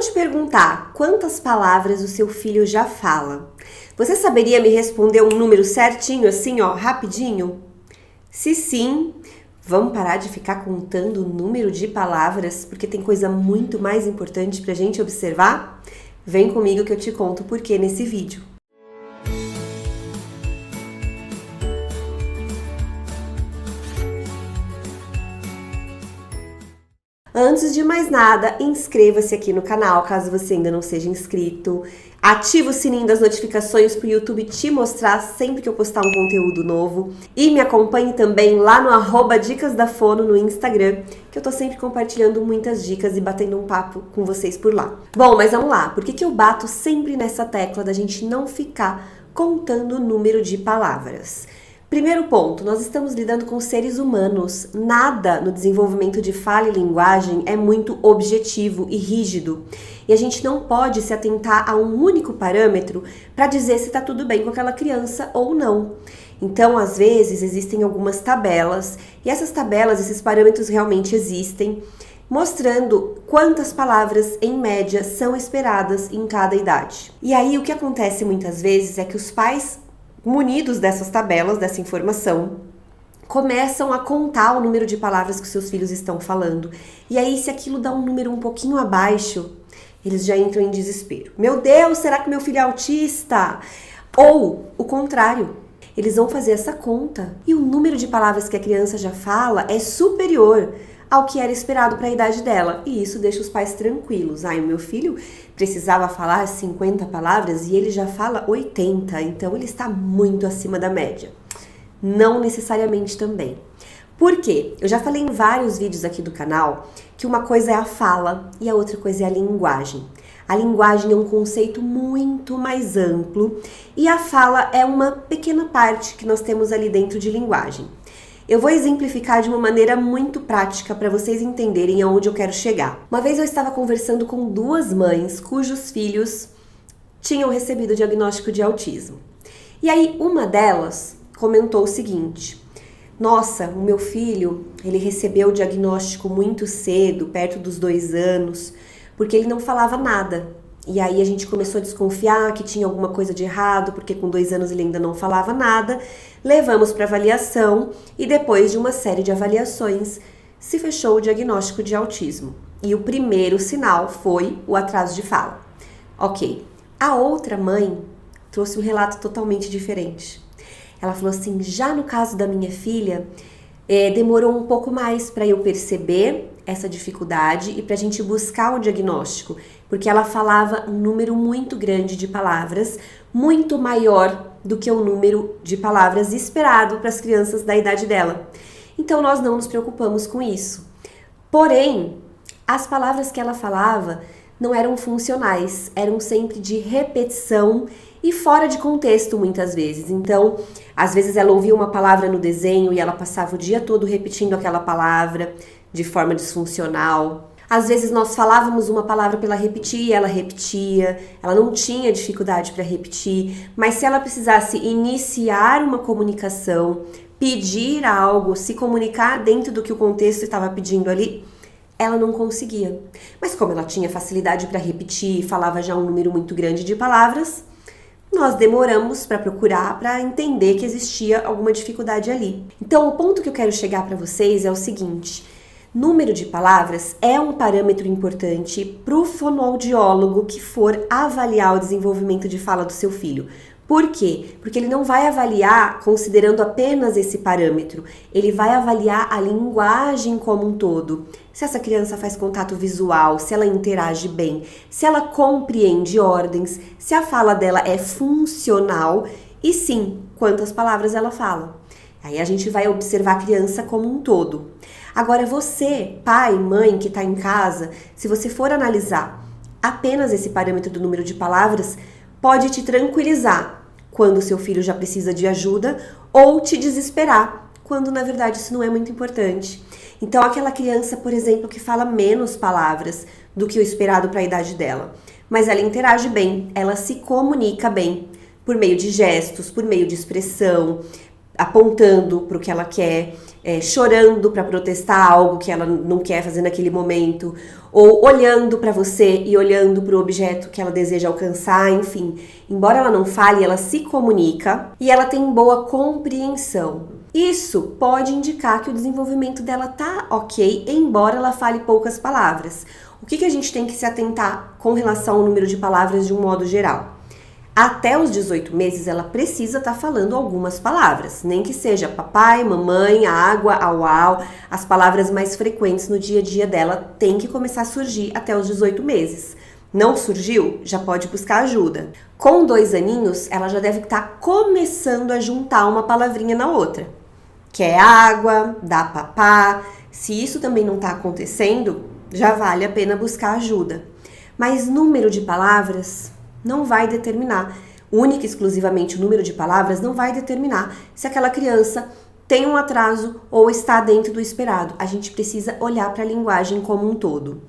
te perguntar quantas palavras o seu filho já fala, você saberia me responder um número certinho assim, ó, rapidinho? Se sim, vamos parar de ficar contando o número de palavras, porque tem coisa muito mais importante pra gente observar? Vem comigo que eu te conto o porquê nesse vídeo. Antes de mais nada, inscreva-se aqui no canal, caso você ainda não seja inscrito. Ativa o sininho das notificações para o YouTube te mostrar sempre que eu postar um conteúdo novo. E me acompanhe também lá no @dicasdafono no Instagram, que eu tô sempre compartilhando muitas dicas e batendo um papo com vocês por lá. Bom, mas vamos lá. Por que eu bato sempre nessa tecla da gente não ficar contando o número de palavras? Primeiro ponto, nós estamos lidando com seres humanos. Nada no desenvolvimento de fala e linguagem é muito objetivo e rígido. E a gente não pode se atentar a um único parâmetro para dizer se está tudo bem com aquela criança ou não. Então, às vezes, existem algumas tabelas, e essas tabelas, esses parâmetros realmente existem, mostrando quantas palavras, em média, são esperadas em cada idade. E aí, o que acontece muitas vezes é que os pais, munidos dessas tabelas, dessa informação, começam a contar o número de palavras que seus filhos estão falando. E aí, se aquilo dá um número um pouquinho abaixo, eles já entram em desespero. Meu Deus, será que meu filho é autista? Ou o contrário, eles vão fazer essa conta e o número de palavras que a criança já fala é superior ao que era esperado para a idade dela. E isso deixa os pais tranquilos. Ai, o meu filho precisava falar 50 palavras e ele já fala 80, então ele está muito acima da média. Não necessariamente também. Por quê? Eu já falei em vários vídeos aqui do canal que uma coisa é a fala e a outra coisa é a linguagem. A linguagem é um conceito muito mais amplo e a fala é uma pequena parte que nós temos ali dentro de linguagem. Eu vou exemplificar de uma maneira muito prática para vocês entenderem aonde eu quero chegar. Uma vez eu estava conversando com duas mães cujos filhos tinham recebido o diagnóstico de autismo. E aí uma delas comentou o seguinte: nossa, o meu filho, ele recebeu o diagnóstico muito cedo, perto dos 2 anos, porque ele não falava nada. E aí a gente começou a desconfiar que tinha alguma coisa de errado, porque com 2 anos ele ainda não falava nada. Levamos para avaliação e depois de uma série de avaliações se fechou o diagnóstico de autismo. E o primeiro sinal foi o atraso de fala. Ok, a outra mãe trouxe um relato totalmente diferente. Ela falou assim, já no caso da minha filha, demorou um pouco mais para eu perceber essa dificuldade e para a gente buscar o diagnóstico, porque ela falava um número muito grande de palavras, muito maior do que o número de palavras esperado para as crianças da idade dela. Então nós não nos preocupamos com isso. Porém, as palavras que ela falava não eram funcionais, eram sempre de repetição e fora de contexto muitas vezes. Então, às vezes ela ouvia uma palavra no desenho e ela passava o dia todo repetindo aquela palavra de forma disfuncional. Às vezes nós falávamos uma palavra para ela repetir e ela repetia, ela não tinha dificuldade para repetir, mas se ela precisasse iniciar uma comunicação, pedir algo, se comunicar dentro do que o contexto estava pedindo ali, ela não conseguia. Mas como ela tinha facilidade para repetir e falava já um número muito grande de palavras, nós demoramos para procurar, para entender que existia alguma dificuldade ali. Então, o ponto que eu quero chegar para vocês é o seguinte: número de palavras é um parâmetro importante para o fonoaudiólogo que for avaliar o desenvolvimento de fala do seu filho. Por quê? Porque ele não vai avaliar considerando apenas esse parâmetro, ele vai avaliar a linguagem como um todo. Se essa criança faz contato visual, se ela interage bem, se ela compreende ordens, se a fala dela é funcional e sim, quantas palavras ela fala. Aí a gente vai observar a criança como um todo. Agora você, pai, mãe que está em casa, se você for analisar apenas esse parâmetro do número de palavras, pode te tranquilizar quando seu filho já precisa de ajuda ou te desesperar, quando na verdade isso não é muito importante. Então aquela criança, por exemplo, que fala menos palavras do que o esperado para a idade dela, mas ela interage bem, ela se comunica bem, por meio de gestos, por meio de expressão, apontando para o que ela quer, chorando para protestar algo que ela não quer fazer naquele momento, ou olhando para você e olhando para o objeto que ela deseja alcançar, enfim. Embora ela não fale, ela se comunica e ela tem boa compreensão. Isso pode indicar que o desenvolvimento dela tá ok, embora ela fale poucas palavras. O que a gente tem que se atentar com relação ao número de palavras de um modo geral? Até os 18 meses, ela precisa estar falando algumas palavras, nem que seja papai, mamãe, água, au-au, as palavras mais frequentes no dia a dia dela tem que começar a surgir até os 18 meses. Não surgiu? Já pode buscar ajuda. Com 2 aninhos, ela já deve estar começando a juntar uma palavrinha na outra, que é água, dá papá. Se isso também não está acontecendo, já vale a pena buscar ajuda. Mas número de palavras não vai determinar, única e exclusivamente o número de palavras não vai determinar se aquela criança tem um atraso ou está dentro do esperado. A gente precisa olhar para a linguagem como um todo.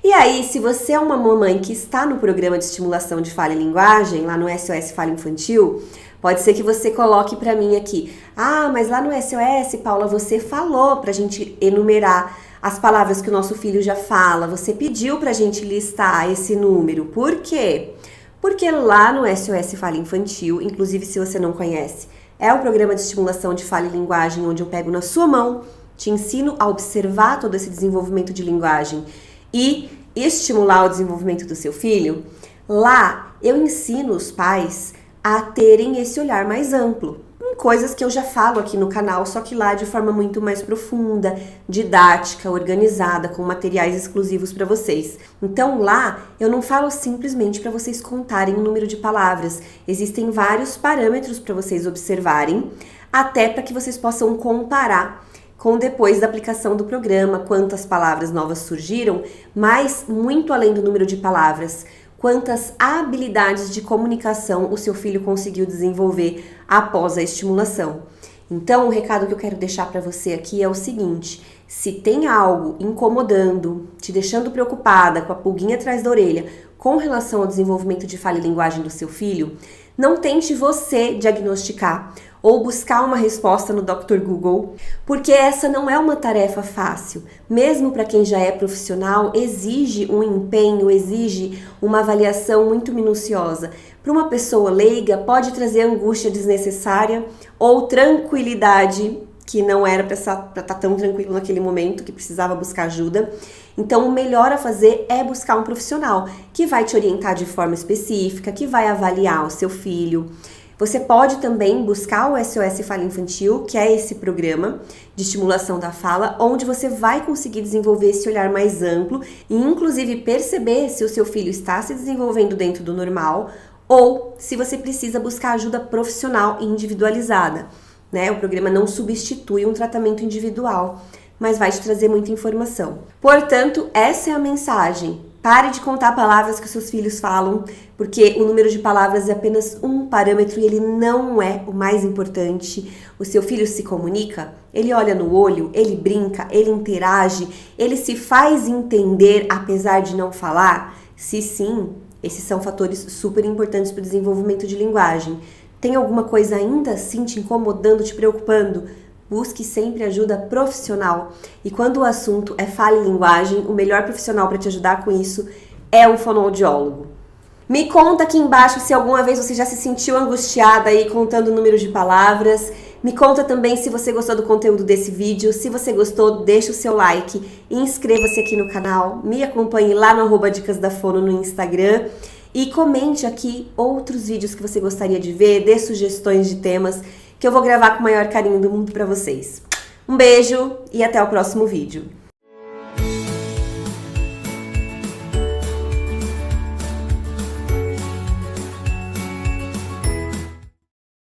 E aí, se você é uma mamãe que está no programa de estimulação de fala e linguagem, lá no SOS Fala Infantil, pode ser que você coloque para mim aqui: ah, mas lá no SOS, Paula, você falou pra gente enumerar as palavras que o nosso filho já fala, você pediu pra gente listar esse número. Por quê? Porque lá no SOS Fala Infantil, inclusive se você não conhece, é o programa de estimulação de fala e linguagem onde eu pego na sua mão, te ensino a observar todo esse desenvolvimento de linguagem e estimular o desenvolvimento do seu filho. Lá eu ensino os pais a terem esse olhar mais amplo, em coisas que eu já falo aqui no canal, só que lá de forma muito mais profunda, didática, organizada, com materiais exclusivos para vocês. Então lá eu não falo simplesmente para vocês contarem o número de palavras, existem vários parâmetros para vocês observarem, até para que vocês possam comparar com depois da aplicação do programa, quantas palavras novas surgiram, mas muito além do número de palavras, quantas habilidades de comunicação o seu filho conseguiu desenvolver após a estimulação. Então, o recado que eu quero deixar para você aqui é o seguinte: se tem algo incomodando, te deixando preocupada, com a pulguinha atrás da orelha, com relação ao desenvolvimento de fala e linguagem do seu filho, não tente você diagnosticar ou buscar uma resposta no Dr. Google, porque essa não é uma tarefa fácil. Mesmo para quem já é profissional, exige um empenho, exige uma avaliação muito minuciosa. Para uma pessoa leiga, pode trazer angústia desnecessária ou tranquilidade que não era para estar tão tranquilo naquele momento, que precisava buscar ajuda. Então, o melhor a fazer é buscar um profissional que vai te orientar de forma específica, que vai avaliar o seu filho. Você pode também buscar o SOS Fala Infantil, que é esse programa de estimulação da fala, onde você vai conseguir desenvolver esse olhar mais amplo e, inclusive, perceber se o seu filho está se desenvolvendo dentro do normal ou se você precisa buscar ajuda profissional e individualizada, né? O programa não substitui um tratamento individual, mas vai te trazer muita informação. Portanto, essa é a mensagem. Pare de contar palavras que seus filhos falam, porque o número de palavras é apenas um parâmetro e ele não é o mais importante. O seu filho se comunica, ele olha no olho, ele brinca, ele interage, ele se faz entender apesar de não falar? Se sim, esses são fatores super importantes para o desenvolvimento de linguagem. Tem alguma coisa ainda assim te incomodando, te preocupando? Busque sempre ajuda profissional. E quando o assunto é fala e linguagem, o melhor profissional para te ajudar com isso é um fonoaudiólogo. Me conta aqui embaixo se alguma vez você já se sentiu angustiada aí contando o número de palavras. Me conta também se você gostou do conteúdo desse vídeo. Se você gostou, deixa o seu like e inscreva-se aqui no canal. Me acompanhe lá no @Dicas da Fono no Instagram. E comente aqui outros vídeos que você gostaria de ver, dê sugestões de temas que eu vou gravar com o maior carinho do mundo para vocês. Um beijo e até o próximo vídeo.